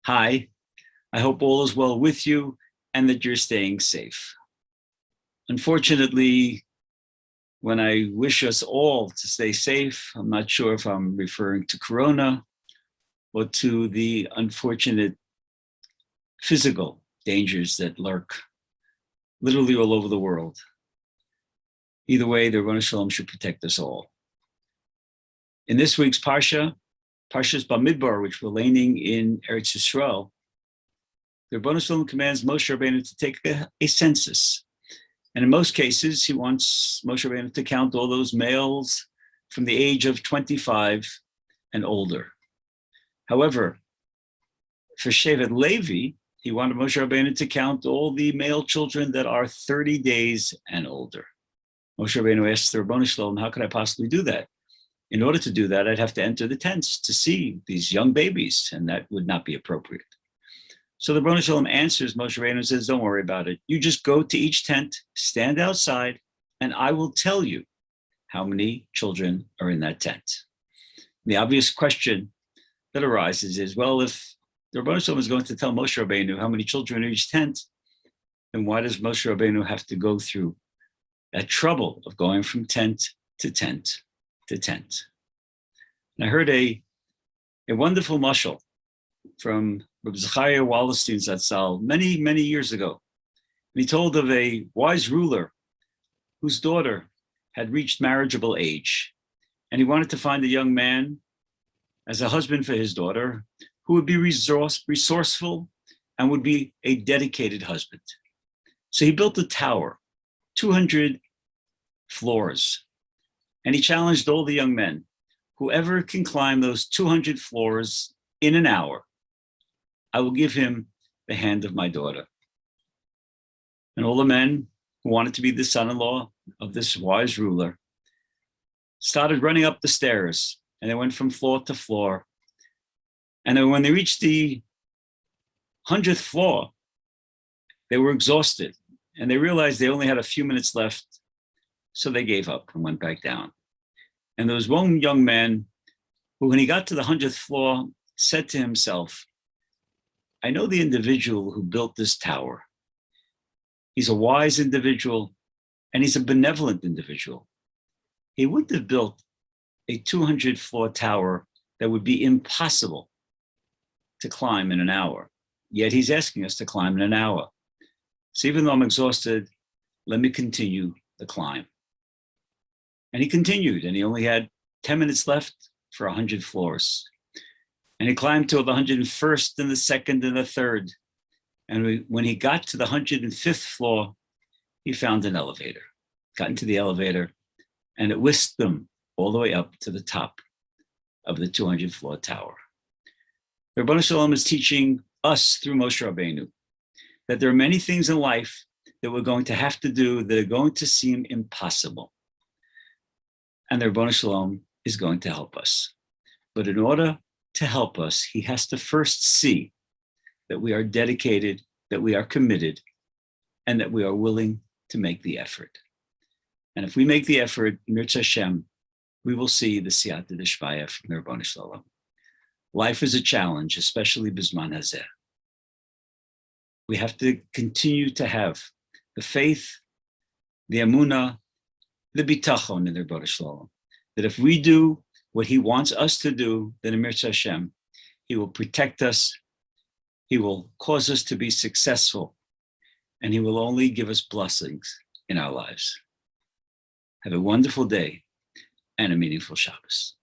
Hi, I hope all is well with you and that you're staying safe. Unfortunately, when I wish us all to stay safe, I'm not sure if I'm referring to Corona or to the unfortunate physical dangers that lurk literally all over the world. Either way, the Rebbeinu Shalom should protect us all. In this week's Parshas Bamidbar, which we're learning in Eretz Yisrael, the Rebbeinu Shalom commands Moshe Rabbeinu to take a census. And in most cases, he wants Moshe Rabbeinu to count all those males from the age of 25 and older. However, for Shevet Levi, he wanted Moshe Rabbeinu to count all the male children that are 30 days and older. Moshe Rabbeinu asked the Rebbeinu Shalom, how could I possibly do that? In order to do that, I'd have to enter the tents to see these young babies, and that would not be appropriate. So the Rebbeinu Shalom answers Moshe Rabbeinu and says, don't worry about it. You just go to each tent, stand outside, and I will tell you how many children are in that tent. The obvious question that arises is, well, if the Rebbeinu Shalom is going to tell Moshe Rabbeinu how many children are in each tent, then why does Moshe Rabbeinu have to go through that trouble of going from tent to tent to tent? And I heard a wonderful mashal from Rabbi Zechariah Wallerstein Zatzal many, many years ago. And he told of a wise ruler whose daughter had reached marriageable age. And he wanted to find a young man as a husband for his daughter who would be resourceful and would be a dedicated husband. So he built a tower, 200 floors. And he challenged all the young men, whoever can climb those 200 floors in an hour, I will give him the hand of my daughter. And all the men who wanted to be the son-in-law of this wise ruler started running up the stairs, and they went from floor to floor. And then when they reached the 100th floor, they were exhausted, and they realized they only had a few minutes left, so they gave up and went back down. And there was one young man who, when he got to the 100th floor, said to himself, I know the individual who built this tower. He's a wise individual, and he's a benevolent individual. He wouldn't have built a 200-floor tower that would be impossible to climb in an hour. Yet he's asking us to climb in an hour. So even though I'm exhausted, let me continue the climb. And he continued, and he only had 10 minutes left for 100 floors. And he climbed to the 101st and the 2nd and the 3rd. And when he got to the 105th floor, he found an elevator, got into the elevator, and it whisked them all the way up to the top of the 200-floor tower. The Rebbeinu Shalom is teaching us through Moshe Rabbeinu that there are many things in life that we're going to have to do that are going to seem impossible. And the Rebbeinu Shalom is going to help us. But in order to help us, he has to first see that we are dedicated, that we are committed, and that we are willing to make the effort. And if we make the effort, Mirza Hashem, we will see the Siyata D'Shmaya from the Rebbeinu Shalom. Life is a challenge, especially Bizman Hazeh. We have to continue to have the faith, the Emunah, the Bitachon in the Rebbeinu Shalom, that if we do what he wants us to do, then in Mirza Hashem, he will protect us, he will cause us to be successful, and he will only give us blessings in our lives. Have a wonderful day and a meaningful Shabbos.